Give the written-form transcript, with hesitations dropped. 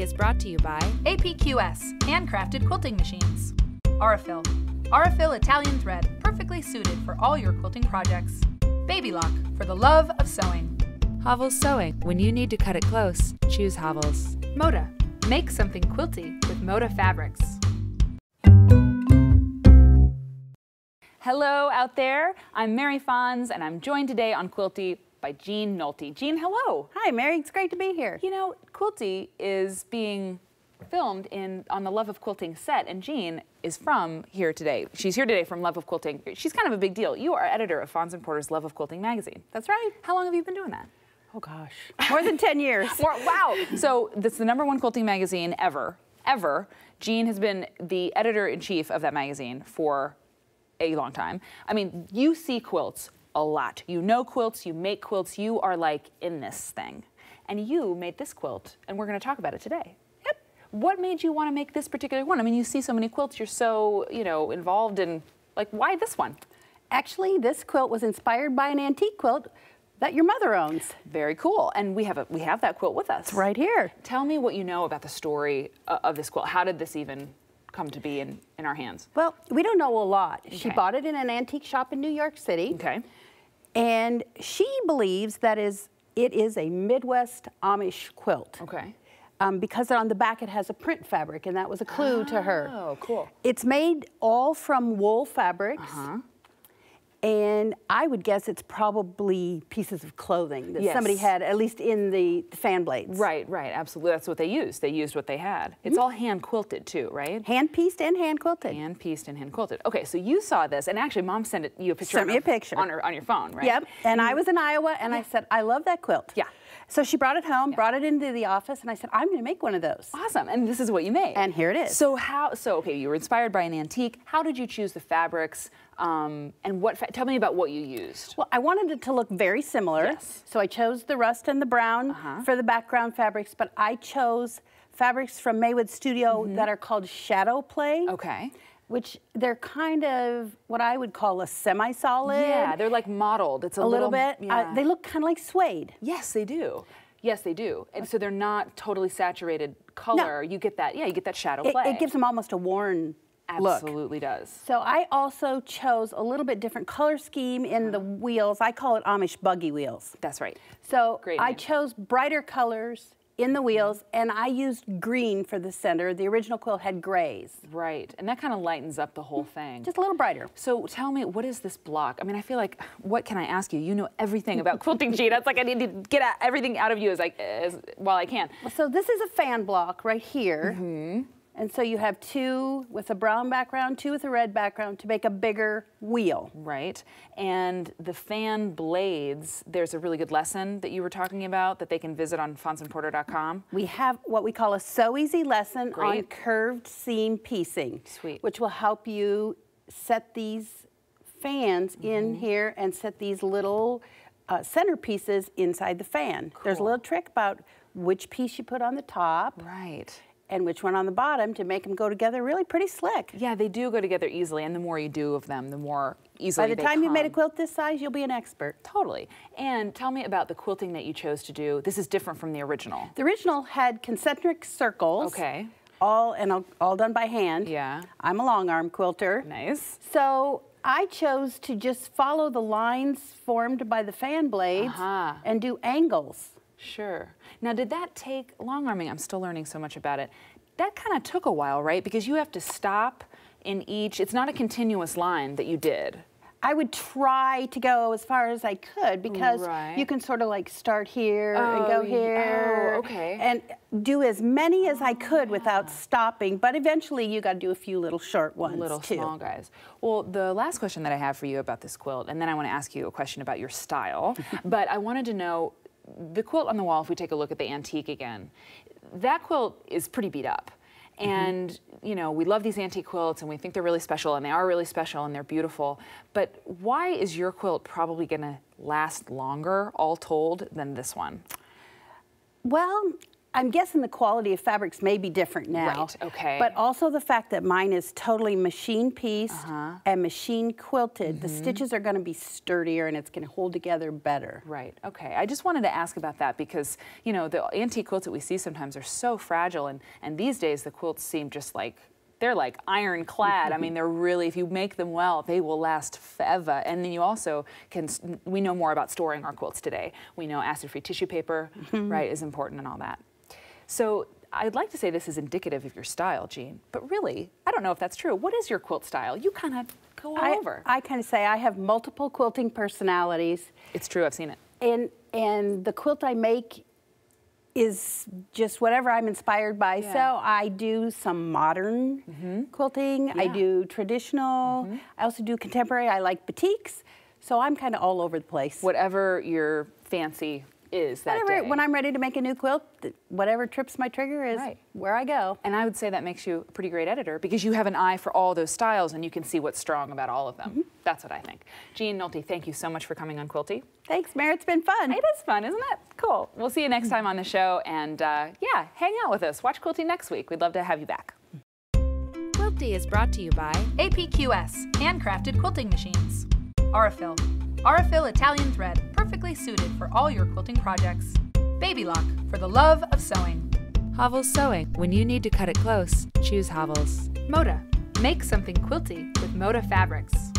is brought to you by APQS, handcrafted quilting machines. Aurifil. Aurifil Italian thread, perfectly suited for all your quilting projects. Baby Lock, for the love of sewing. Havels Sewing. When you need to cut it close, choose Havels. Moda. Make something quilty with Moda fabrics. Hello out there, I'm Mary Fons, and I'm joined today on Quilty by Jean Nolte. Jean, hello. Hi, Mary. It's great to be here. You know, Quilty is being filmed on the Love of Quilting set, and Jean is from here today. She's here today from Love of Quilting. She's kind of a big deal. You are editor of Fons and Porter's Love of Quilting magazine. That's right. How long have you been doing that? Oh, gosh. More than 10 years. Wow. So that's the #1 quilting magazine ever. Jean has been the editor-in-chief of that magazine for a long time. I mean, you see quilts a lot. You know quilts, you make quilts, you are like in this thing. And you made this quilt, and we're going to talk about it today. Yep. What made you want to make this particular one? I mean, you see so many quilts, you're so, involved in, like, why this one? Actually, this quilt was inspired by an antique quilt that your mother owns. Very cool. And we have that quilt with us. It's right here. Tell me what you know about the story of this quilt. How did this even come to be in our hands? Well, we don't know a lot. Okay. She bought it in an antique shop in New York City. Okay. And she believes that it is a Midwest Amish quilt. Okay. Because on the back it has a print fabric, and that was a clue to her. Oh, cool. It's made all from wool fabrics. And I would guess it's probably pieces of clothing that somebody had, at least in the fan blades. Right, absolutely. That's what they used. They used what they had. It's all hand quilted too, right? Hand pieced and hand quilted. Hand pieced and hand quilted. Okay, so you saw this, and actually Mom sent you a picture. Sent me a picture on your phone, right? Yep. And I was in Iowa, and I said, I love that quilt. Yeah. So she brought it home, brought it into the office, and I said, I'm going to make one of those. Awesome. And this is what you made. And here it is. So okay, you were inspired by an antique. How did you choose the fabrics? And tell me about what you used. Well, I wanted it to look very similar. Yes. So I chose the rust and the brown for the background fabrics, but I chose fabrics from Maywood Studio that are called shadow play. Okay. Which they're kind of what I would call a semi-solid. Yeah, they're like mottled. It's a little bit. Yeah. They look kind of like suede. Yes, they do. Yes, they do. And so they're not totally saturated color. No. You get that. Yeah, you get that shadow play. It gives them almost a worn look. Absolutely does. So I also chose a little bit different color scheme in the wheels. I call it Amish Buggy wheels. That's right. So Great I name. chose brighter colors in the wheels, and I used green for the center. The original quilt had grays. Right, and that kind of lightens up the whole thing. Just a little brighter. So tell me, what is this block? I mean, I feel like, what can I ask you? You know everything about quilting, Jean. It's like I need to get everything out of you while I can. So this is a fan block right here. And so you have two with a brown background, two with a red background to make a bigger wheel. Right. And the fan blades, there's a really good lesson that you were talking about that they can visit on fonsandporter.com. We have what we call a Sew Easy lesson on curved seam piecing. Sweet. Which will help you set these fans in here and set these little centerpieces inside the fan. Cool. There's a little trick about which piece you put on the top. Right. And which one on the bottom to make them go together really pretty slick. Yeah, they do go together easily, and the more you do of them, the more easily they By the time come. you've made a quilt this size, you'll be an expert. Totally. And tell me about the quilting that you chose to do. This is different from the original. The original had concentric circles. Okay. All done by hand. Yeah. I'm a long arm quilter. Nice. So I chose to just follow the lines formed by the fan blades and do angles. Sure. Now, did that take long arming? I'm still learning so much about it. That kind of took a while, right? Because you have to stop in each. It's not a continuous line that you did. I would try to go as far as I could because you can sort of like start here and go here. Oh, okay. And do as many as I could without stopping. But eventually you got to do a few little short ones too. Small guys. Well, the last question that I have for you about this quilt, and then I want to ask you a question about your style, but I wanted to know, the quilt on the wall, if we take a look at the antique again, that quilt is pretty beat up. And, we love these antique quilts and we think they're really special, and they are really special and they're beautiful. But why is your quilt probably going to last longer, all told, than this one? Well, I'm guessing the quality of fabrics may be different now. Right, okay. But also the fact that mine is totally machine pieced and machine quilted. The stitches are going to be sturdier and it's going to hold together better. Right, okay. I just wanted to ask about that because, you know, the antique quilts that we see sometimes are so fragile, and these days the quilts seem just like, they're like ironclad. I mean, they're really, if you make them well, they will last forever. And then you also can, we know more about storing our quilts today. We know acid-free tissue paper, right, is important and all that. So I'd like to say this is indicative of your style, Jean, but really, I don't know if that's true. What is your quilt style? You kind of go all over. I kind of say I have multiple quilting personalities. It's true, I've seen it. And the quilt I make is just whatever I'm inspired by. Yeah. So I do some modern quilting. Yeah. I do traditional. I also do contemporary. I like batiks. So I'm kind of all over the place. Whatever your fancy is that day. When I'm ready to make a new quilt, whatever trips my trigger is where I go. And I would say that makes you a pretty great editor because you have an eye for all those styles and you can see what's strong about all of them. That's what I think. Jean Nolte, thank you so much for coming on Quilty. Thanks, Mary. It's been fun. It is fun, isn't it? Cool. We'll see you next time on the show. And yeah, hang out with us. Watch Quilty next week. We'd love to have you back. Quilty is brought to you by APQS, handcrafted quilting machines. Aurifil. Aurifil Italian thread, perfectly suited for all your quilting projects. Baby Lock, for the love of sewing. Havel's Sewing. When you need to cut it close, choose Havel's. Moda. Make something quilty with Moda fabrics.